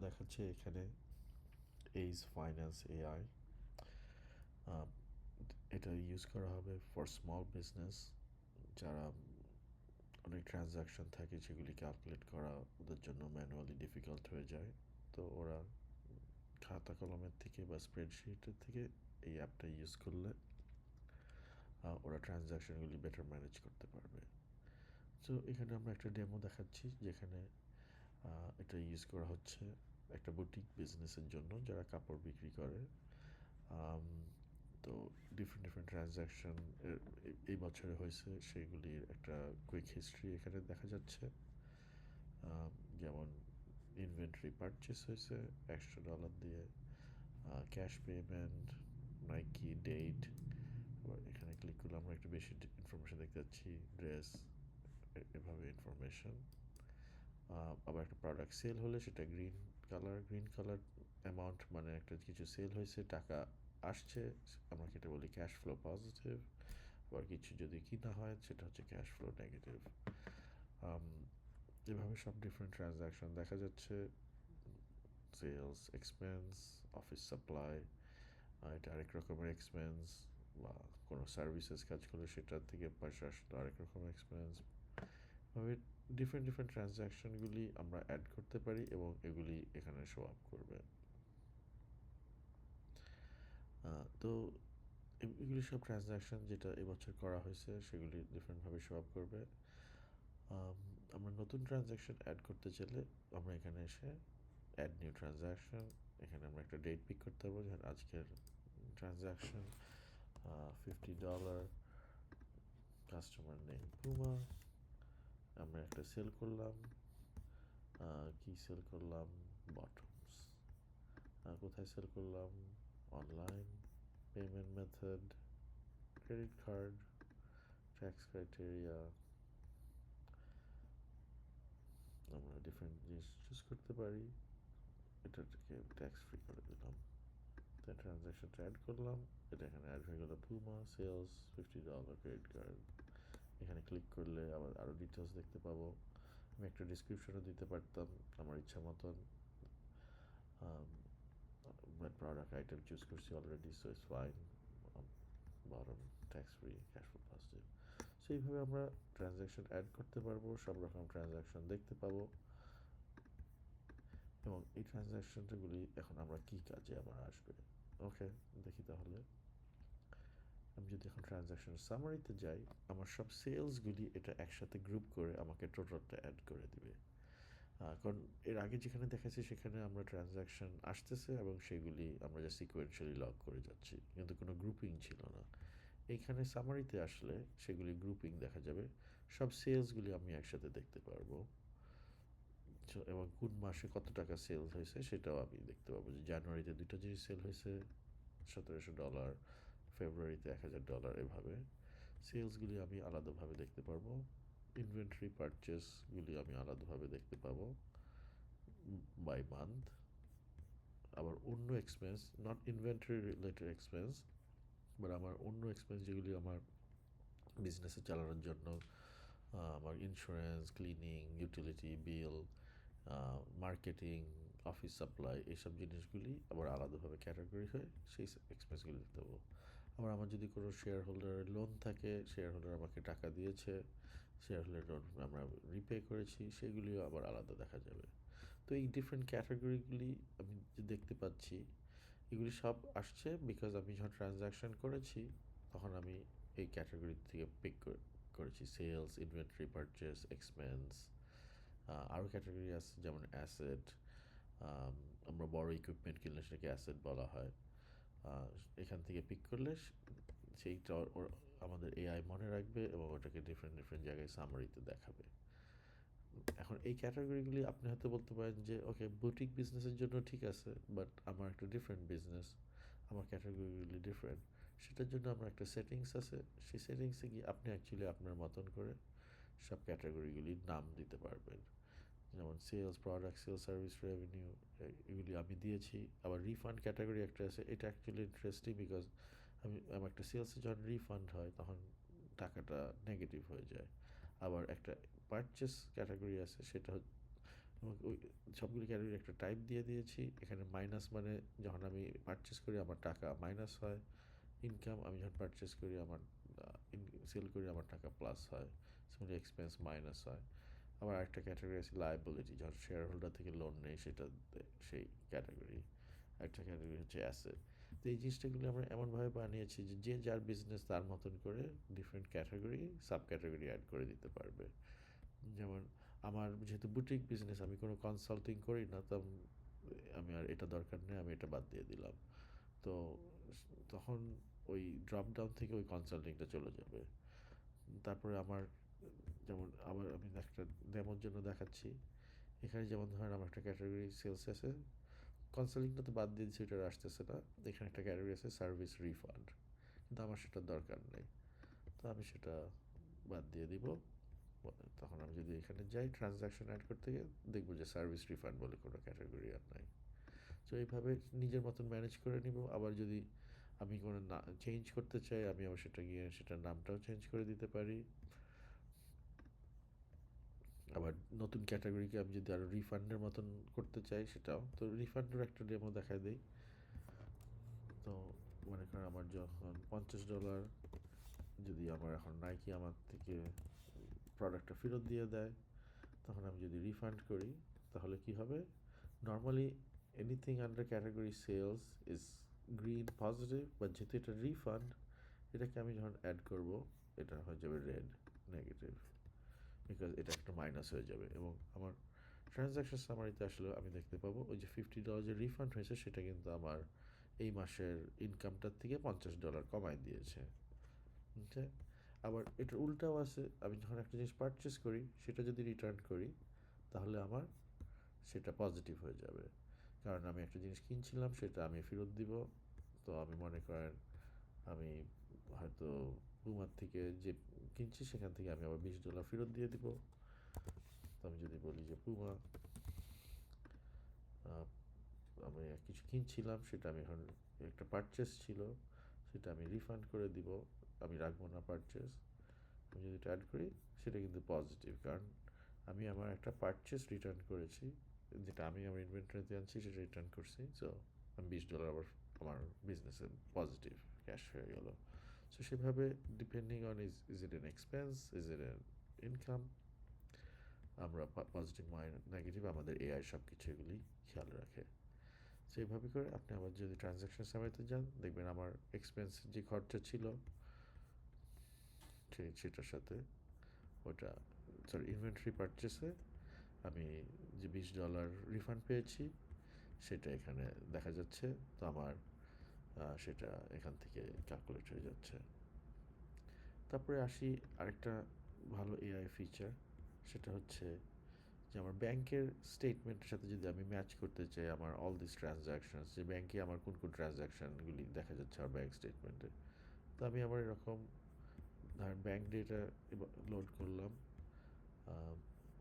দেখাচ্ছে এখানে age finance AI. এটা ইউজ করা হবে ফর স্মল বিজনেস যারা অনেক ট্রানজ্যাকশন থাকে সেগুলি ক্যালকুলেট করা ওদের জন্য ম্যানুয়ালি ডিফিকাল্ট হয়ে যায়। তো ওরা খাতা কলমের থেকে বা স্প্রেডশিটের থেকে এই অ্যাপটা ইউজ করলে ওরা ট্রানজ্যাকশনগুলি বেটার ম্যানেজ করতে পারবে। সো এখানে আমরা একটা ডেমো দেখাচ্ছি যেখানে এটা ইউজ করা হচ্ছে একটা বুটিক বিজনেসের জন্য যারা কাপড় বিক্রি করে। তো ডিফারেন্ট ট্রানজ্যাকশন এই বছরে হয়েছে সেগুলির একটা কুইক হিস্ট্রি এখানে দেখা যাচ্ছে। যেমন ইনভেন্টরি পারচেস হয়েছে $100 দিয়ে, ক্যাশ পেমেন্ট, নাইকি ডেট। এখানে ক্লিক করলে আমরা একটু বেশি ইনফরমেশন দেখতে পাচ্ছি, ড্রেস, এভাবে ইনফরমেশন। আবার একটা প্রোডাক্ট সেল হলে সেটা গ্রিন কালার অ্যামাউন্ট, মানে একটা কিছু সেল হয়েছে, টাকা আসছে, আমরা যেটা বলি ক্যাশ ফ্লো পজিটিভ। আবার কিছু যদি কিনা হয় সেটা হচ্ছে ক্যাশ ফ্লো নেগেটিভ। এভাবে সব ডিফারেন্ট ট্রানজ্যাকশন দেখা যাচ্ছে। সেলস এক্সপেন্স, অফিস সাপ্লাই, এটা আরেক রকমের এক্সপেন্স, বা কোনো সার্ভিসেস কাজ করলে সেটার থেকে পয়সা আসলে আরেক রকমের এক্সপেন্স। ভাবে ডিফারেন্ট ট্রানজ্যাকশনগুলি আমরা অ্যাড করতে পারি এবং এগুলি এখানে শো আপ করবে। তো এগুলি সব ট্রানজ্যাকশন যেটা এবছর করা হয়েছে সেগুলি ডিফারেন্টভাবে শো আপ করবে। আমরা নতুন ট্রানজ্যাকশন অ্যাড করতে চাইলে আমরা এখানে এসে অ্যাড নিউ ট্রানজ্যাকশন, এখানে আমরা একটা ডেট পিক করতে পারবো, যেমন আজকের ট্রানজ্যাকশন $50, কাস্টমার নেম পুমা। আমরা একটা সেল করলাম, কি সেল করলাম, বটমস। কোথায় সেল করলাম, online, payment method, credit card, tax criteria. আমরা ডিফারেন্ট জিনিস চুজ করতে পারি, এটাকে ট্যাক্স ফ্রি করে দিলাম। তাই ট্রানজ্যাকশনটা অ্যাড করলাম, এটা এখানে অ্যাড হয়ে গেল, পুমা সেলস $50 ক্রেডিট কার্ড। এখানে ক্লিক করলে আবার আরও ডিটেলস দেখতে পাবো। আমি একটা ডিসক্রিপশনও দিতে পারতাম আমার ইচ্ছা মতন। প্রোডাক্ট আইটেম চুজ করছি already, so it's fine. Bottom, tax free, cash flow positive. So এইভাবে আমরা ট্রানজ্যাকশন অ্যাড করতে পারবো, সব রকম ট্রানজ্যাকশন দেখতে পাবো। এবং এই ট্রানজ্যাকশনগুলি এখন আমরা কী কাজে আমার আসবে, ওকে দেখি তাহলে। আমি যদি এখন ট্রানজ্যাকশন সামারিতে যাই, আমার সব সেলসগুলি এটা একসাথে গ্রুপ করে আমাকে টোটালটা অ্যাড করে দিবে। কারণ এর আগে যেখানে দেখাচ্ছে সেখানে আমরা ট্রানজ্যাকশন আসতেছে এবং সেগুলি আমরা যা সিকোয়েন্সিয়ালি লক করে যাচ্ছি, কিন্তু কোনো গ্রুপিং ছিল না। এইখানে সামারিতে আসলে সেগুলি গ্রুপিং দেখা যাবে, সব সেলসগুলি আমি একসাথে দেখতে পারবো। এবং কোন মাসে কত টাকা সেলস হয়েছে সেটাও আমি দেখতে পাবো, যে জানুয়ারিতে 2টা জিনিস সেল হয়েছে $1700, ফেব্রুয়ারিতে $1000, এভাবে সেলসগুলি আমি আলাদাভাবে দেখতে পারবো। ইনভেন্টরি পারচেসগুলি আমি আলাদাভাবে দেখতে পাবো বাই মান্থ। আবার অন্য expense, not inventory related expense, but আমার অন্য এক্সপেন্স যেগুলি আমার বিজনেসে চালানোর জন্য, আমার insurance, cleaning, utility bill, marketing, office supply, এইসব জিনিসগুলি আবার আলাদাভাবে ক্যাটাগরি হয়ে সেই এক্সপেন্সগুলি দিতে পারবো। আবার আমার যদি কোনো শেয়ার হোল্ডারের লোন থাকে, শেয়ার হোল্ডার আমাকে টাকা দিয়েছে, শেয়ার হোল্ডার লোন আমরা রিপে করেছি, সেগুলিও আবার আলাদা দেখা যাবে। তো এই ডিফারেন্ট ক্যাটাগরিগুলি আমি যে দেখতে পাচ্ছি, এগুলি সব আসছে বিকজ আমি যখন ট্রানজ্যাকশন করেছি তখন আমি এই ক্যাটাগরি থেকে পিক করেছি, সেলস, ইনভেন্টরি, পারচেস, এক্সপেন্স। আরও ক্যাটাগরি আছে যেমন অ্যাসেট, আমরা বড় ইকুইপমেন্ট কিনলে সেটাকে অ্যাসেট বলা হয়। এখান থেকে পিক করলে সেইটা আমাদের এআই মনে রাখবে এবং ওটাকে ডিফারেন্ট জায়গায় সামারিতে দেখাবে। এখন এই ক্যাটাগরিগুলি আপনি হয়তো বলতে পারেন যে ওকে বুটিক বিজনেসের জন্য ঠিক আছে, বাট আমার একটা ডিফারেন্ট বিজনেস, আমার ক্যাটাগরিগুলি ডিফারেন্ট। সেটার জন্য আমার একটা সেটিংস আছে, সেই সেটিংসে গিয়ে আপনি অ্যাকচুয়ালি আপনার মতন করে সব ক্যাটাগরিগুলির নাম দিতে পারবেন। যেমন sales, product sale, service revenue, এগুলি আমি দিয়েছি। আবার রিফান্ড ক্যাটাগরি একটা আছে, এটা অ্যাকচুয়ালি ইন্টারেস্টিং বিকজ আমার একটা সেলসে যখন রিফান্ড হয় তখন টাকাটা নেগেটিভ হয়ে যায়। আবার একটা পারচেস ক্যাটাগরি আছে, সেটা আমাকে ওই সবগুলো ক্যাটাগরি একটা টাইপ দিয়ে দিয়েছি। এখানে মাইনাস মানে যখন আমি পারচেস করি আমার টাকা মাইনাস হয়, ইনকাম আমি যখন পারচেস করি আমার সেল করি আমার টাকা প্লাস হয়, সিমিলার এক্সপেন্স মাইনাস হয়। আবার আরেকটা ক্যাটাগরি আছে লায়াবিলিটি, যখন শেয়ার হোল্ডার থেকে লোন নেই সেটা সেই ক্যাটাগরি। একটা ক্যাটাগরি হচ্ছে অ্যাসেট। তো এই জিনিসটাগুলো আমরা এমনভাবে বানিয়েছি যে যে যার বিজনেস তার মতন করে different category sub category add করে দিতে পারবে। যেমন আমার যেহেতু বুটিক বিজনেস, আমি কোনো কনসাল্টিং করি না, তো আমি আর এটা দরকার নেই, আমি এটা বাদ দিয়ে দিলাম। তো তখন ওই ড্রপ ডাউন থেকে ওই কনসাল্টিংটা চলে যাবে। তারপরে আমার যেমন আবার আমি একটা ডেমোর জন্য দেখাচ্ছি। এখানে যেমন ধরেন আমার একটা ক্যাটাগরি সেলস আছে, কনসাল্টিংটা তো বাদ দিয়ে দিচ্ছি, ওটা আসতেছে না। এখানে একটা ক্যাটাগরি আছে সার্ভিস রিফান্ড, কিন্তু আমার সেটা দরকার নেই, তো আমি সেটা বাদ দিয়ে দিব। তখন আমি যদি এখানে যাই ট্রানজ্যাকশন অ্যাড করতে গিয়ে দেখবো যে সার্ভিস রিফান্ড বলে কোনো ক্যাটাগরি আর নাই। তো এইভাবে নিজের মতন ম্যানেজ করে নিব। আবার যদি আমি কোনো না চেঞ্জ করতে চাই, আমি আবার সেটা গিয়ে সেটার নামটাও চেঞ্জ করে দিতে পারি। আবার নতুন ক্যাটাগরিকে আমি যদি আরও রিফান্ডের মতন করতে চাই সেটাও, তো রিফান্ডের একটা ডেমো দেখাই দিই। তো মনে করেন আমার যখন $50 যদি আমার এখন নাইকি আমার থেকে প্রোডাক্টটা ফেরত দিয়ে দেয়, তখন আমি যদি রিফান্ড করি তাহলে কি হবে? Normally anything under category sales is green positive, but যেহেতু এটা রিফান্ড, এটাকে আমি যখন অ্যাড করব এটা হয়ে যাবে রেড নেগেটিভ, বিকজ এটা একটা মাইনাস হয়ে যাবে। এবং আমার ট্রানজ্যাকশন সামারিতে আসলে আমি দেখতে পাবো ওই যে $50 যে রিফান্ড হয়েছে সেটা কিন্তু আমার এই মাসের ইনকামটার থেকে $50 কমায় দিয়েছে। বুঝছে? আবার এটার উল্টাও আছে, আমি যখন একটা জিনিস পারচেস করি সেটা যদি রিটার্ন করি তাহলে আমার সেটা পজিটিভ হয়ে যাবে, কারণ আমি একটা জিনিস কিনছিলাম সেটা আমি ফেরত দিব। তো আমি মনে করেন আমি হয়তো পুমার থেকে যে কিনছি সেখান থেকে আমি আবার $20 ফেরত দিয়ে দিব। তো আমি যদি বলি যে পুমা আমি কিছু কিনছিলাম সেটা আমি এখন একটা পারচেস ছিল সেটা আমি রিফান্ড করে দিব, আমি রাখবো না পারচেস। আমি যদি এটা অ্যাড করি সেটা কিন্তু পজিটিভ, কারণ আমি আমার একটা পারচেস রিটার্ন করেছি, যেটা আমি আমার ইনভেন্টরিতে আনছি সেটা রিটার্ন করছি। সো আমি $20 আবার আমার বিজনেসে পজিটিভ ক্যাশ হয়ে গেল। সো সেভাবে depending on is it N expense, is it N income, আমরা পজিটিভ নেগেটিভ আমাদের এআই সব কিছু এগুলি খেয়াল রাখে। সেইভাবে করে আপনি আবার যদি ট্রানজ্যাকশন সামাইতে যান দেখবেন আমার এক্সপেন্স যে খরচা ছিল সেটার সাথে ওটা, সরি ইনভেন্টরি পারচেসে আমি যে $20 রিফান্ড পেয়েছি সেটা এখানে দেখা যাচ্ছে। তো আমার সেটা এখান থেকে ক্যালকুলেট হয়ে যাচ্ছে। তারপরে আসি আরেকটা ভালো এআই ফিচার, সেটা হচ্ছে যে আমার ব্যাংকের স্টেটমেন্টের সাথে যদি আমি ম্যাচ করতে চাই আমার অল দিস ট্রানজ্যাকশনস, যে ব্যাংকে আমার কোন কোন ট্রানজ্যাকশানগুলি দেখা যাচ্ছে আমার ব্যাংক স্টেটমেন্টে। তো আমি আবার এরকম ধরেন ব্যাংক ডেটা লোড করলাম।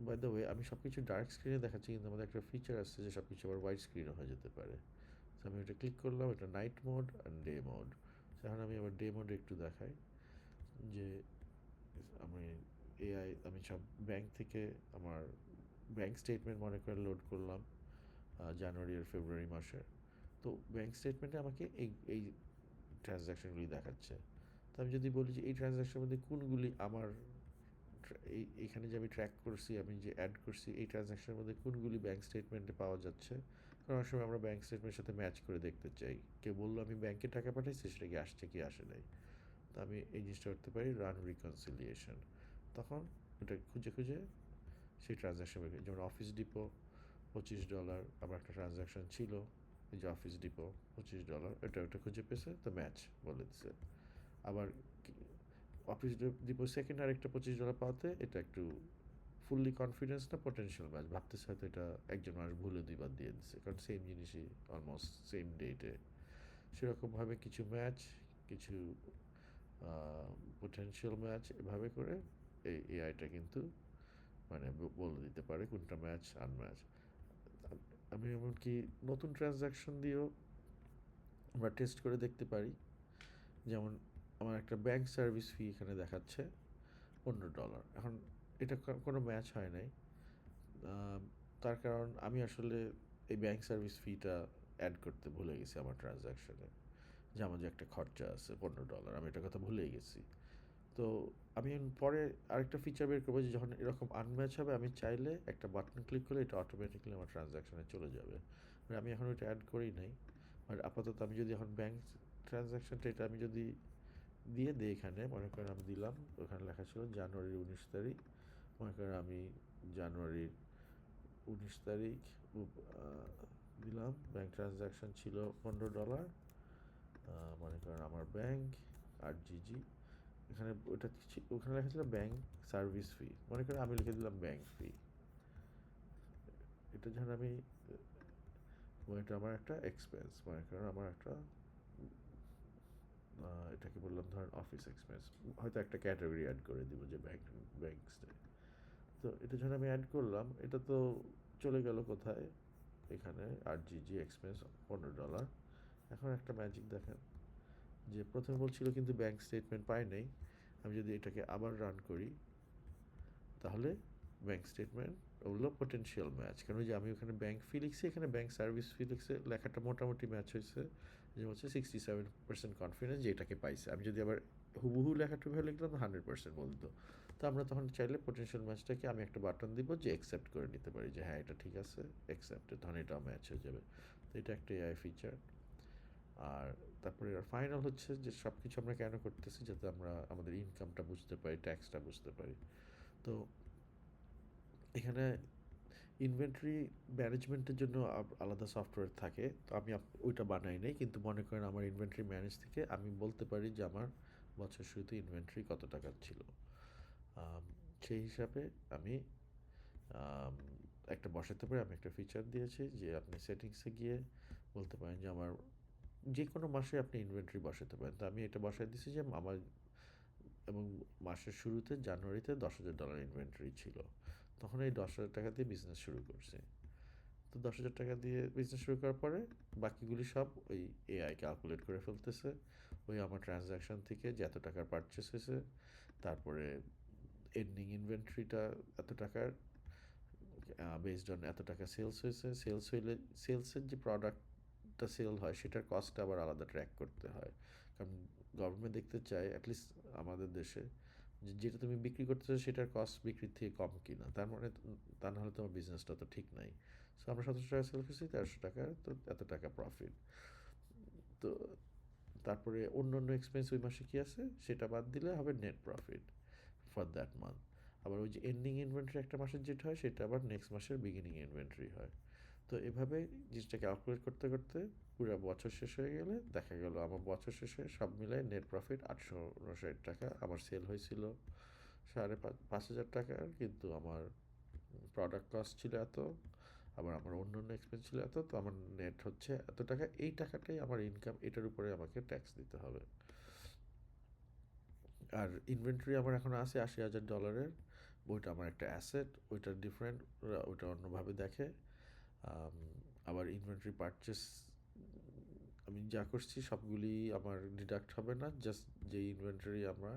বাই দ্য ওয়ে আমি সব কিছু ডার্ক স্ক্রিনে দেখাচ্ছি, কিন্তু আমাদের একটা ফিচার আসছে যে সব কিছু আবার হোয়াইট স্ক্রিনও হয়ে যেতে পারে। তো আমি এটা ক্লিক করলাম, এটা night mode and day mode. এখন আমি আবার ডে মোডে একটু দেখাই যে আমি আমি সব ব্যাংক থেকে আমার ব্যাংক স্টেটমেন্ট মনে করে লোড করলাম জানুয়ারি আর ফেব্রুয়ারি মাসের। তো ব্যাংক স্টেটমেন্টে আমাকে এই ট্রানজ্যাকশনগুলি দেখাচ্ছে। তো আমি যদি বলি যে এই ট্রানজ্যাকশনের মধ্যে কোনগুলি আমার এইখানে যে আমি ট্র্যাক করছি, আমি যে অ্যাড করছি এই ট্রানজ্যাকশনের মধ্যে কোনগুলি ব্যাংক স্টেটমেন্টে পাওয়া যাচ্ছে, কারণ অনেক সময় আমরা ব্যাংক স্টেটমেন্টের সাথে ম্যাচ করে দেখতে চাই, কেউ বললো আমি ব্যাংকে টাকা পাঠাইছি সেটা কি আসছে কি আসে নাই। তো আমি এই জিনিসটা করতে পারি রান রিকনসিলিয়েশন, তখন ওটা খুঁজে খুঁজে সেই ট্রানজ্যাকশন বের করি। যেমন অফিস ডিপো $25 আমার একটা ট্রানজ্যাকশন ছিল, এই যে অফিস ডিপো $25 ওটা খুঁজে পেয়েছে, তো ম্যাচ বলে দিছে। আবার অফিস ডিপো সেকেন্ড আরেকটা $25 পাওয়াতে এটা একটু ফুললি কনফিডেন্স না পটেনশিয়াল ম্যাচ, ভাবতেছে হয়তো এটা একজন মানুষ ভুলে দুইবার দিয়ে দিচ্ছে, কারণ সেম জিনিসই অলমোস্ট সেম ডেটে। সেরকমভাবে কিছু ম্যাচ, কিছু পোটেনশিয়াল ম্যাচ, এভাবে করে এই এআইটা কিন্তু মানে বলে দিতে পারে কোনটা ম্যাচ আনম্যাচ। আমি এমনকি নতুন ট্রানজ্যাকশন দিয়েও আমরা টেস্ট করে দেখতে পারি। যেমন আমার একটা ব্যাংক সার্ভিস ফি এখানে দেখাচ্ছে $15, এখন এটা কোনো ম্যাচ হয় নাই। তার কারণ আমি আসলে এই ব্যাংক সার্ভিস ফিটা অ্যাড করতে ভুলে গেছি আমার ট্রানজ্যাকশনে, যে আমার যে একটা খরচা আছে $15, আমি এটার কথা ভুলেই গেছি। তো আমি পরে আরেকটা ফিচার বের করবো যে যখন এরকম আনম্যাচ হবে আমি চাইলে একটা বাটন ক্লিক করলে এটা অটোমেটিক্যালি আমার ট্রানজ্যাকশনে চলে যাবে। আর আমি এখন ওইটা অ্যাড করি নাই। আর আপাতত আমি যদি এখন ব্যাংক ট্রানজ্যাকশনটা এটা আমি যদি দিয়ে দিই, এখানে মনে করেন আমি দিলাম, ওখানে লেখা ছিল জানুয়ারির 19 তারিখ, মনে করেন আমি জানুয়ারির 19 তারিখ দিলাম, ব্যাংক ট্রানজ্যাকশন ছিল $15, মনে করেন আমার ব্যাংক RGG, এখানে ওটা ওখানে লেখা ছিল ব্যাংক সার্ভিস ফি, মনে করেন আমি লিখে দিলাম ব্যাংক ফি। এটা যখন আমি, এটা আমার একটা এক্সপেন্স, মনে করেন আমার একটা এটাকে বললাম ধরেন অফিস এক্সপেন্স, হয়তো একটা ক্যাটাগরি অ্যাড করে দিব যে ব্যাংকসে। তো এটা যখন আমি অ্যাড করলাম, এটা তো চলে গেল কোথায়, এখানে RGG এক্সপেন্স $15। এখন একটা ম্যাজিক দেখেন, যে প্রথমে বলছিল কিন্তু ব্যাংক স্টেটমেন্ট পাই নাই, আমি যদি এটাকে আবার রান করি তাহলে ব্যাংক স্টেটমেন্ট ওগুলো পটেনশিয়াল ম্যাচ, কারণ ওই যে আমি ওখানে ব্যাংক ফি লিখছি, এখানে ব্যাংক সার্ভিস ফি লিখছে, লেখাটা মোটামুটি ম্যাচ হয়েছে, যে হচ্ছে 67% কনফিডেন্স যে এটাকে পাইছে। আমি যদি আবার হুবহু লেখাটুকু লিখলাম 100% বলতো। তো আমরা তখন চাইলে পটেনশিয়াল ম্যাচটাকে আমি একটা বাটন দিব যে অ্যাকসেপ্ট করে নিতে পারি, যে হ্যাঁ এটা ঠিক আছে, অ্যাকসেপ্টেড, তখন এটাও ম্যাচ হয়ে যাবে। তো এটা একটা এআই ফিচার। আর তারপরে ফাইনাল হচ্ছে যে সব কিছু আমরা কেন করতেছি, যাতে আমরা আমাদের ইনকামটা বুঝতে পারি, ট্যাক্সটা বুঝতে পারি। তো এখানে ইনভেন্টরি ম্যানেজমেন্টের জন্য আলাদা সফটওয়্যার থাকে, তো আমি ওইটা বানাই নাই, কিন্তু মনে করেন আমার ইনভেন্টরি ম্যানেজ থেকে আমি বলতে পারি যে আমার বছর শুরুতে ইনভেন্টরি কত টাকা ছিল। আম, সেই হিসাবে আমি আম, একটা বসাতে পারি, আমি একটা ফিচার দিয়েছি যে আপনি সেটিংসে গিয়ে বলতে পারেন যে আমার যে কোনো মাসে আপনি ইনভেন্টরি বসাতে পারেন। তো আমি এটা বসাই দিয়েছি যে আমার, এবং মাসের শুরুতে জানুয়ারিতে $10,000 ইনভেন্টরি ছিল, তখন এই $10,000 দিয়ে বিজনেস শুরু করছি। তো $10,000 দিয়ে বিজনেস শুরু করার পরে বাকিগুলি সব ওই এআই ক্যালকুলেট করে ফেলতেছে, ওই আমার ট্রানজ্যাকশন থেকে যে এত টাকার পারচেস হয়েছে, তারপরে এন্ডিং ইনভেন্টরিটা এত টাকার, বেসড অন এত টাকা সেলস হয়েছে, সেলস হইলে সেলসের যে প্রোডাক্টটা সেল হয় সেটার কস্ট আবার আলাদা ট্র্যাক করতে হয়, কারণ গভর্নমেন্ট দেখতে চায় অ্যাটলিস্ট আমাদের দেশে যে যেটা তুমি বিক্রি করতেছো সেটার কস্ট বিক্রির থেকে কম কিনা, তার মানে তা নাহলে তোমার বিজনেসটা তো ঠিক নাই। সো আমরা 17 টাকা সেল করছি, 1300 টাকা, তো এত টাকা প্রফিট। তো তারপরে অন্য অন্য এক্সপেন্স ওই মাসে কী আছে সেটা বাদ দিলে হবে net profit for that month. আবার ওই যে এন্ডিং ইনভেন্টরি একটা মাসের যেটা হয় সেটা আবার নেক্সট মাসের বিগিনিং ইনভেন্টরি হয়। তো এভাবে জিনিসটা ক্যালকুলেট করতে করতে পুরো বছর শেষ হয়ে গেলে দেখা গেল আমার বছর শেষে সব মিলায় নেট প্রফিট 859 টাকা, আমার সেল হয়েছিল 5,500 টাকার, কিন্তু আমার প্রোডাক্ট কস্ট ছিল এত, আবার আমার অন্য অন্য এক্সপেন্স ছিল এত, তো আমার নেট হচ্ছে এত টাকা, এই টাকাটাই আমার ইনকাম, এটার উপরে আমাকে ট্যাক্স দিতে হবে। আর ইনভেন্টরি আমার এখন আছে $80,000, ওইটা আমার একটা অ্যাসেট, ওইটা ডিফারেন্ট, ওইটা অন্যভাবে দেখে। আম, আবার ইনভেন্টরি পারচেস আমি যা করছি সবগুলি আমার ডিডাক্ট হবে না, জাস্ট যে ইনভেন্টরি আমরা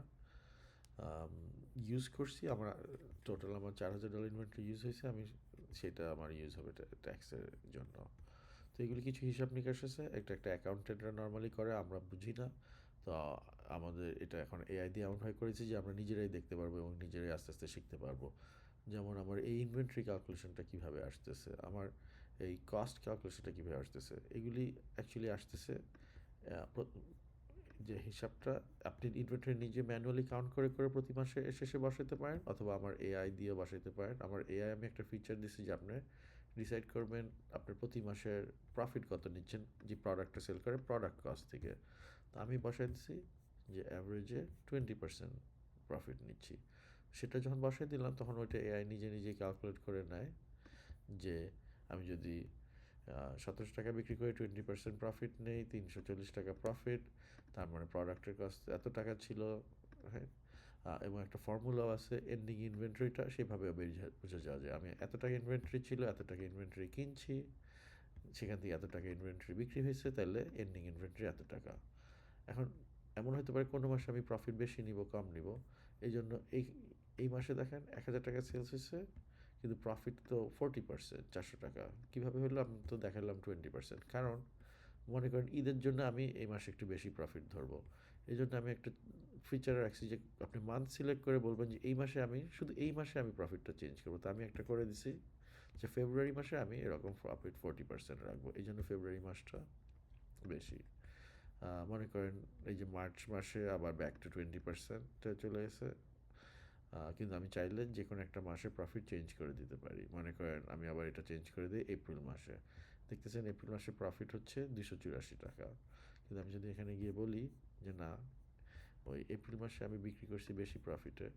ইউজ করছি, আমার টোটাল আমার $4,000 ইনভেন্টরি ইউজ হয়েছে, আমি সেটা আমার ইউজ হবে ট্যাক্সের জন্য। তো এগুলি কিছু হিসাব নিকাশ আছে, একটা একটা অ্যাকাউন্টেন্টরা নর্মালি করে, আমরা বুঝি না। তো আমাদের এটা এখন এআই দিয়ে এমনভাবে করেছি যে আমরা নিজেরাই দেখতে পারবো এবং নিজেরাই আস্তে আস্তে শিখতে পারবো। যেমন আমার এই ইনভেন্টরি ক্যালকুলেশনটা কীভাবে আসতেছে, আমার এই কস্ট ক্যালকুলেশনটা কীভাবে আসতেছে, এগুলি অ্যাকচুয়ালি আসতেছে যে হিসাবটা আপনি ইনভেন্টরি নিজে ম্যানুয়ালি কাউন্ট করে করে প্রতি মাসে শেষে বসাতে পারেন, অথবা আমার এআই দিয়ে বসাতে পারেন। আমার এআই আমি একটা ফিচার দিচ্ছি যে আপনি ডিসাইড করবেন আপনার প্রতি মাসের প্রফিট কত নিচ্ছেন যে প্রোডাক্টটা সেল করে প্রোডাক্ট কস্ট থেকে। তো আমি বসাই দিচ্ছি যে অ্যাভারেজে 20% প্রফিট নিচ্ছি। সেটা যখন বসাই দিলাম তখন ওইটা এআই নিজে নিজেই ক্যালকুলেট করে নেয় যে আমি যদি 1700 টাকা বিক্রি করে 20% প্রফিট নেই, 340 টাকা প্রফিট, তার মানে প্রোডাক্টের কস্ট এত টাকা ছিল। হ্যাঁ, এবং একটা ফর্মুলাও আছে এন্ডিং ইনভেন্টরিটা, সেভাবে বোঝা যাওয়া যায় আমি এত টাকা ইনভেন্টরি ছিল, এত টাকা ইনভেন্টরি কিনছি, সেখান থেকে এত টাকা ইনভেন্টরি বিক্রি হয়েছে, তাহলে এন্ডিং ইনভেন্টরি এত টাকা। এখন এমন হতে পারে কোনো মাসে আমি প্রফিট বেশি নিব কম নিব, এই জন্য এই এই মাসে দেখেন 1,000 টাকা সেলস হয়েছে, কিন্তু প্রফিট তো 40%, 400 টাকা কীভাবে হলো? আমি তো দেখালাম 20%। কারণ মনে করেন ঈদের জন্য আমি এই মাসে একটু বেশি প্রফিট ধরবো, এই জন্য আমি একটা ফিচার রাখছি যে আপনি মান্থ সিলেক্ট করে বলবেন যে এই মাসে আমি শুধু এই মাসে আমি প্রফিটটা চেঞ্জ করবো। তো আমি একটা করে দিছি যে ফেব্রুয়ারি মাসে আমি এরকম প্রফিট 40% রাখবো, এই জন্য ফেব্রুয়ারি মাসটা বেশি। মনে করেন এই যে মার্চ মাসে আবার ব্যাক টু 20% চলে গেছে। কিন্তু আমি চাইলে যে কোনো একটা মাসে প্রফিট চেঞ্জ করে দিতে পারি। মনে করেন আমি আবার এটা চেঞ্জ করে দিই এপ্রিল মাসে। দেখতেছেন এপ্রিল মাসে প্রফিট হচ্ছে 284 টাকা। কিন্তু আমি যদি এখানে গিয়ে বলি যে না, ওই এপ্রিল মাসে আমি বিক্রি করছি বেশি প্রফিটে,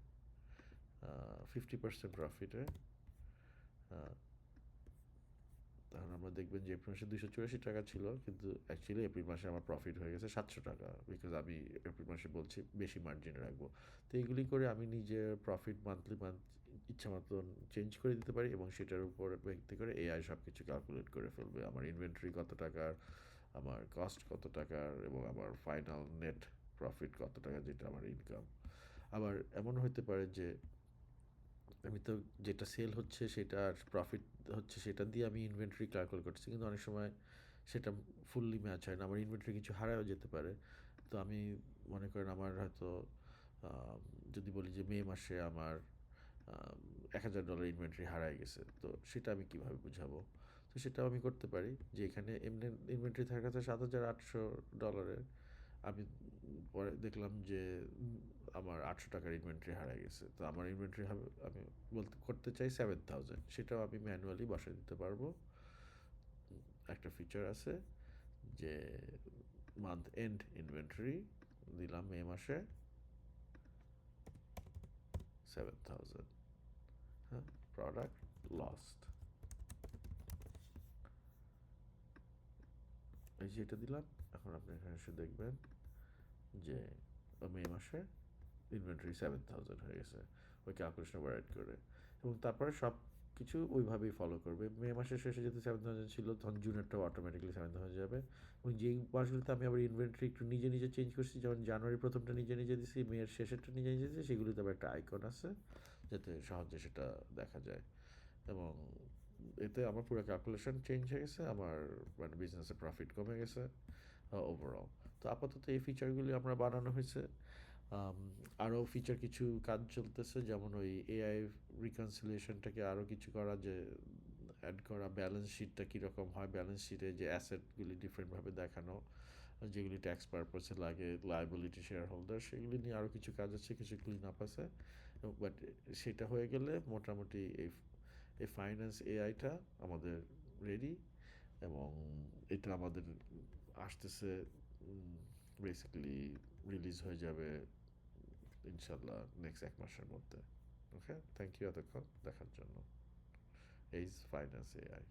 50% প্রফিটে, তাহলে আমরা দেখবেন যে এপ্রিল মাসে 284 টাকা ছিল, কিন্তু অ্যাকচুয়ালি এপ্রিল মাসে আমার প্রফিট হয়ে গেছে 700 টাকা, বিকজ আমি এপ্রিল মাসে বলছি বেশি মার্জিনে রাখবো। তো এইগুলি করে আমি নিজের প্রফিট মান্থলি ইচ্ছা মতন চেঞ্জ করে দিতে পারি, এবং সেটার উপর ভিত্তি করে এআই সব কিছু ক্যালকুলেট করে ফেলবে আমার ইনভেন্টরি কত টাকার, আমার কস্ট কত টাকার, এবং আমার ফাইনাল নেট প্রফিট কত টাকা, যেটা আমার ইনকাম। আবার এমন হতে পারে যে আমি তো যেটা সেল হচ্ছে সেটা প্রফিট হচ্ছে সেটা দিয়ে আমি ইনভেন্টরি ক্যালকুলেট করছি, কিন্তু অনেক সময় সেটা ফুললি ম্যাচ হয় না, আমার ইনভেন্টরি কিছু হারাও যেতে পারে। তো আমি মনে করেন আমার হয়তো যদি বলি যে মে মাসে আমার $1000 ইনভেন্টরি হারায় গেছে, তো সেটা আমি কিভাবে বুঝাবো? তো সেটাও আমি করতে পারি যে এখানে এমনি ইনভেন্টরি থাকা আছে $7800, আমি পরে দেখলাম যে আমার 800 টাকার ইনভেন্টরি হারিয়ে গেছে, তো আমার ইনভেন্টরি হবে, আমি বলতে করতে চাই 7000, সেটাও আমি ম্যানুয়ালি বসাই দিতে পারবো। একটা ফিচার আছে যে মান্থ এন্ড ইনভেন্টরি দিলাম মে মাসে 7000, হ্যাঁ, প্রোডাক্ট লস্ট, এই যে এটা দিলাম। এখন আপনি এখানে এসে দেখবেন যে মে মাসে ইনভেন্টরি 7000 হয়ে গেছে ওই ক্যালকুলেশন ওয়ার্ড করে, এবং তারপরে সব কিছু ওইভাবেই ফলো করবে। মে মাসের শেষে যেহেতু 7000 ছিল, তখন জুনেরটাও অটোমেটিক্যালি 7000 হয়ে যাবে। এবং যেই মাসগুলোতে আমি আবার ইনভেন্টরি একটু নিজে নিজে চেঞ্জ করছি, যেমন জানুয়ারি প্রথমটা নিজে নিজে দিছি, মেয়ের শেষেরটা নিজে নিজে দিছি, সেগুলিতে আবার একটা আইকন আছে যাতে সহজে সেটা দেখা যায়। এবং এতে আমার পুরো ক্যালকুলেশন চেঞ্জ হয়ে গেছে, আমার মানে বিজনেসের প্রফিট কমে গেছে ওভারঅল। তো আপাতত এই ফিচারগুলি আমরা বানানো হয়েছে। আরও ফিচার কিছু কাজ চলতেছে, যেমন ওই এআই রিকনসিলিয়েশনটাকে আরও কিছু করা, যে অ্যাড করা ব্যালেন্স শিটটা কীরকম হয়, ব্যালেন্স শিটে যে অ্যাসেটগুলি ডিফারেন্টভাবে দেখানো, যেগুলি ট্যাক্স পারপাসে লাগে, লায়াবিলিটি শেয়ার হোল্ডার, সেগুলি নিয়ে আরও কিছু কাজ আছে, কিছু ক্লিন আপ আছে। বাট সেটা হয়ে গেলে মোটামুটি এই ফাইন্যান্স এআইটা আমাদের রেডি, এবং এটা আমাদের আসতেছে, বেসিক্যালি রিলিজ হয়ে যাবে ইনশাল্লাহ নেক্সট 1 মাসের মধ্যে। ওকে, থ্যাংক ইউ এতক্ষণ দেখার জন্য। এই ফাইন্যান্স এআই।